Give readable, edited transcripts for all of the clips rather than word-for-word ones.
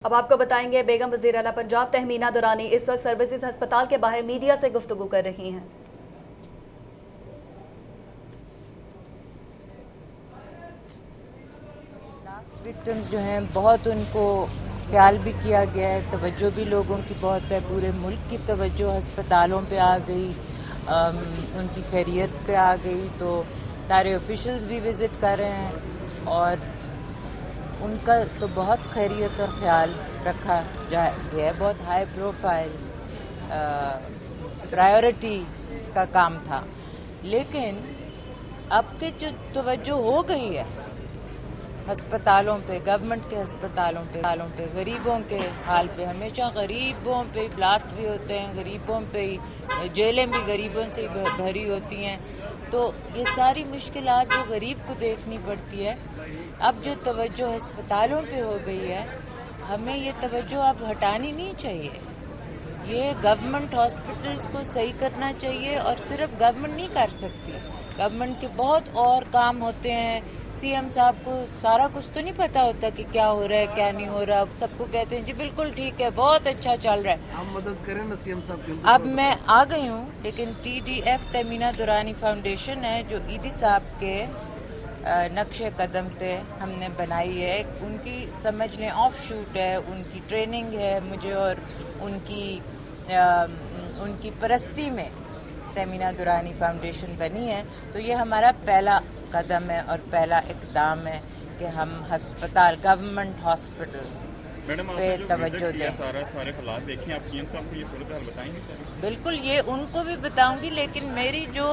अब आपको बताएंगे बेगम वज़ीर आला पंजाब तहमीना दुरानी इस वक्त सर्विसेज अस्पताल के बाहर मीडिया से गुफ्तगू कर रही हैं। विक्टिम्स जो हैं बहुत उनको ख्याल भी किया गया है, तवज्जो भी लोगों की बहुत है, पूरे मुल्क की तवज्जो अस्पतालों पे आ गई, उनकी खैरियत पे आ गई। तो सारे ऑफिशियल्स भी विज़िट कर रहे हैं और उनका तो बहुत खैरियत और ख्याल रखा गया है। बहुत हाई प्रोफाइल प्रायोरिटी का काम था, लेकिन अब के जो तवज्जो हो गई है अस्पतालों पे, गवर्नमेंट के अस्पतालों पे गरीबों के हाल पे, हमेशा गरीबों पे ब्लास्ट भी होते हैं, गरीबों पे ही जेलें भी गरीबों से ही भरी होती हैं। तो ये सारी मुश्किलात जो गरीब को देखनी पड़ती है, अब जो तवज्जो अस्पतालों पे हो गई है, हमें ये तवज्जो अब हटानी नहीं चाहिए। ये गवर्नमेंट हॉस्पिटल्स को सही करना चाहिए और सिर्फ गवर्नमेंट नहीं कर सकती, गवर्नमेंट के बहुत और काम होते हैं। सीएम साहब को सारा कुछ तो नहीं पता होता कि क्या हो रहा है क्या नहीं हो रहा। सबको कहते हैं जी बिल्कुल ठीक है, बहुत अच्छा चल रहा है, हम मदद करें ना सीएम साहब की। अब मैं आ गई हूँ, लेकिन TDF तहमीना दुरानी फाउंडेशन है जो ईदी साहब के नक्शे कदम पे हमने बनाई है। उनकी समझ लें ऑफ शूट है, उनकी ट्रेनिंग है मुझे, और उनकी परस्ती में तहमीना दुरानी फाउंडेशन बनी है। तो ये हमारा पहला कदम है और पहला इक़दाम है कि हम अस्पताल, गवर्नमेंट हॉस्पिटल्स पे तवज्जो दें। सारे हालात देखें, आप सीएम साहब को ये सूरत हाल बताएंगे सर? बिल्कुल, ये उनको भी बताऊंगी, लेकिन मेरी जो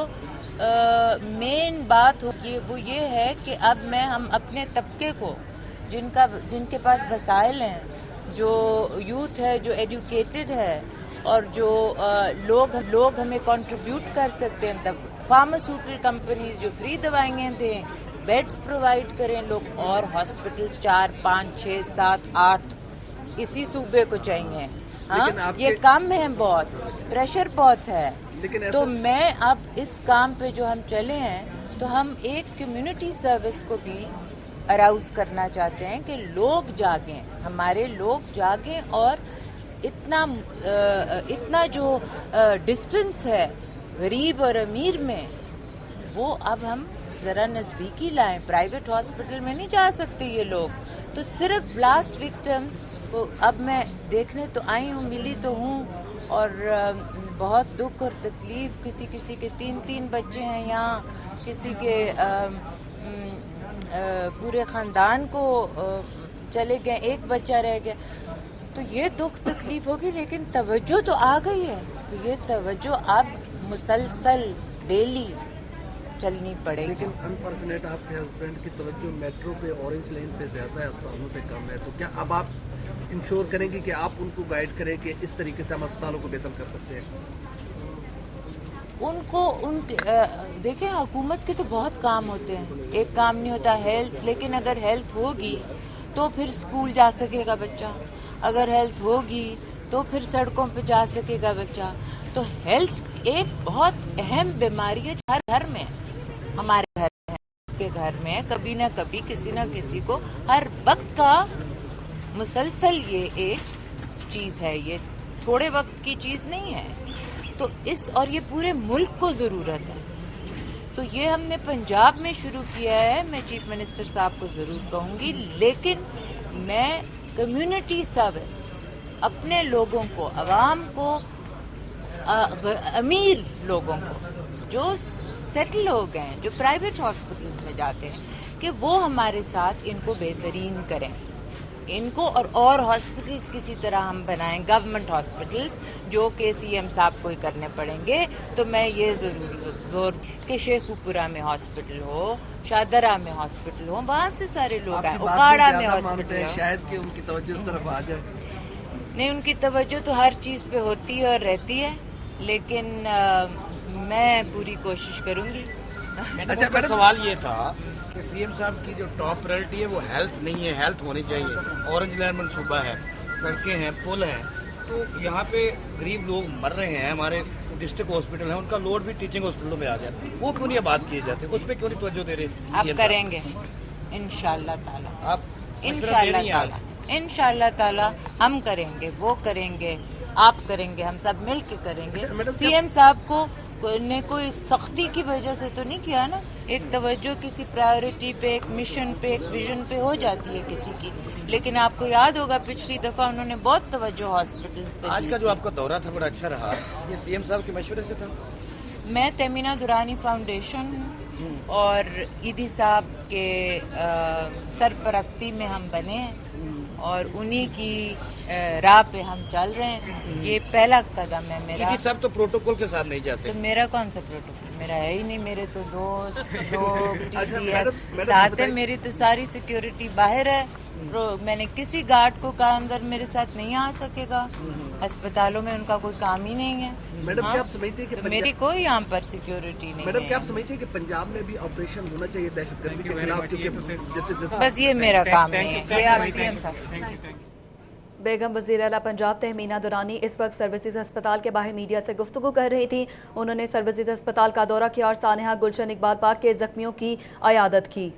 मेन बात होगी वो ये है कि अब हम अपने तबके को, जिनके पास वसाइल हैं, जो यूथ है, जो एजुकेटेड है और जो लोग हमें कंट्रीब्यूट कर सकते हैं, तब फार्मास्यूटिकल कंपनीज जो फ्री दवाइयाँ दें, बेड्स प्रोवाइड करें लोग, और हॉस्पिटल्स 4, 5, 6, 7, 8 इसी सूबे को चाहिए। हाँ, ये काम में है, बहुत प्रेशर बहुत है। तो मैं अब इस काम पे जो हम चले हैं, तो हम एक कम्युनिटी सर्विस को भी अराउज करना चाहते हैं कि लोग जागें, हमारे लोग जागें और इतना जो डिस्टेंस है गरीब और अमीर में, वो अब हम ज़रा नज़दीकी लाएं। प्राइवेट हॉस्पिटल में नहीं जा सकते ये लोग। तो सिर्फ ब्लास्ट विक्टिम्स को अब मैं देखने तो आई हूँ, मिली तो हूँ, और बहुत दुख और तकलीफ, किसी के 3-3 बच्चे हैं यहाँ, किसी के पूरे ख़ानदान को चले गए, एक बच्चा रह गया। तो ये दुख तकलीफ होगी, लेकिन तवज्जो तो आ गई है। तो ये तवज्जो अब मुसलसल डेली चलनी पड़ेगी। लेकिन अनफॉर्चुनेट आपके हस्बैंड की तवज्जो मेट्रो पे, ऑरेंज लाइन पे ज़्यादा है, अस्पतालों पे कम है। तो क्या अब आप इंश्योर करेंगे कि आप उनको गाइड करें कि इस तरीके से हम अस्पतालों को बेहतर कर सकते हैं? देखें, हुकूमत के तो बहुत काम होते हैं, एक काम नहीं होता हेल्थ। लेकिन अगर हेल्थ होगी तो फिर स्कूल जा सकेगा बच्चा, अगर हेल्थ होगी तो फिर सड़कों पे जा सकेगा बच्चा। तो हेल्थ एक बहुत अहम बीमारी है, हर घर में, हमारे घर में, के घर में कभी ना कभी किसी ना किसी को हर वक्त का मुसलसल ये एक चीज़ है, ये थोड़े वक्त की चीज़ नहीं है। तो और ये पूरे मुल्क को ज़रूरत है। तो ये हमने पंजाब में शुरू किया है, मैं चीफ मिनिस्टर साहब को ज़रूर कहूँगी, लेकिन मैं कम्युनिटी सर्विस अपने लोगों को, आवाम को, अमीर लोगों को जो सेटल हो गए हैं, जो प्राइवेट हॉस्पिटल्स में जाते हैं, कि वो हमारे साथ इनको बेहतरीन करें, इनको और हॉस्पिटल्स किसी तरह हम बनाएं, गवर्नमेंट हॉस्पिटल्स, जो कि सीएम साहब को ही करने पड़ेंगे। तो मैं ये ज़रूर जोर कि शेखुपुरा में हॉस्पिटल हो, शादरा में हॉस्पिटल हो, वहाँ से सारे लोग आए, उकाड़ा में हॉस्पिटल हो। शायद कि उनकी तवज्जो इस तरफ आ जाए। नहीं, उनकी तवज्जो तो हर चीज़ पे होती है और रहती है, लेकिन मैं पूरी कोशिश करूँगी। अच्छा, मेरा सवाल ये था कि सीएम साहब की जो टॉप प्रायोरिटी है वो हेल्थ नहीं है, हेल्थ होनी चाहिए। ऑरेंज लाइन मनसूबा है, सड़कें हैं, पुल हैं, तो यहाँ पे गरीब लोग मर रहे हैं। हमारे डिस्ट्रिक्ट हॉस्पिटल है, उनका लोड भी टीचिंग हॉस्पिटलों में आ गया, वो क्यों नहीं बात किए जाते, उस पर क्यों नहीं तवज्जो दे रहे? आप करेंगे इंशाअल्लाह ताला, आप इंशाअल्लाह ताला। इंशाअल्लाह ताला हम करेंगे, वो करेंगे, आप करेंगे, हम सब मिल के करेंगे। सीएम साहब को ने कोई सख्ती की वजह से तो नहीं किया ना, एक तवज्जो किसी प्रायोरिटी पे, एक मिशन पे, एक विजन पे हो जाती है किसी की। लेकिन आपको याद होगा पिछली दफा उन्होंने बहुत तवज्जो हॉस्पिटल्स पे आज दी। का जो आपका दौरा था बड़ा अच्छा रहा, ये सीएम साहब के मशवरे से था? मैं तहमीना दुरानी फाउंडेशन और ईदी साहब के सरपरस्ती में हम बने हैं और उन्हीं की राह पे हम चल रहे हैं। ये पहला कदम है मेरा। ईदी साहब तो प्रोटोकॉल के साथ नहीं जाते। तो मेरा कौन सा प्रोटोकॉल? मेरा है ही नहीं। मेरे तो दोस्त, दो अच्छा, PDS मैडम साथ है, मेरी तो सारी सिक्योरिटी बाहर है। मैंने किसी गार्ड को कहा अंदर मेरे साथ नहीं आ सकेगा, अस्पतालों में उनका कोई काम ही नहीं है। मैडम हाँ? क्या आप समझते हैं कि तो मेरी कोई यहाँ पर सिक्योरिटी नहीं मैडम क्या है। आप समझते हैं कि पंजाब में भी ऑपरेशन होना चाहिए दहशतगर्दी के खिलाफ, क्योंकि जैसे बस ये मेरा काम नहीं है। ये आप CM साहब। बेगम वज़ीर आला पंजाब तहमीना दुरानी इस वक्त सर्विसेज अस्पताल के बाहर मीडिया से गुफ्तगू कर रही थी। उन्होंने सर्विसेज अस्पताल का दौरा किया और सानेहा गुलशन इकबाल पार्क के जख्मियों की अयादत की।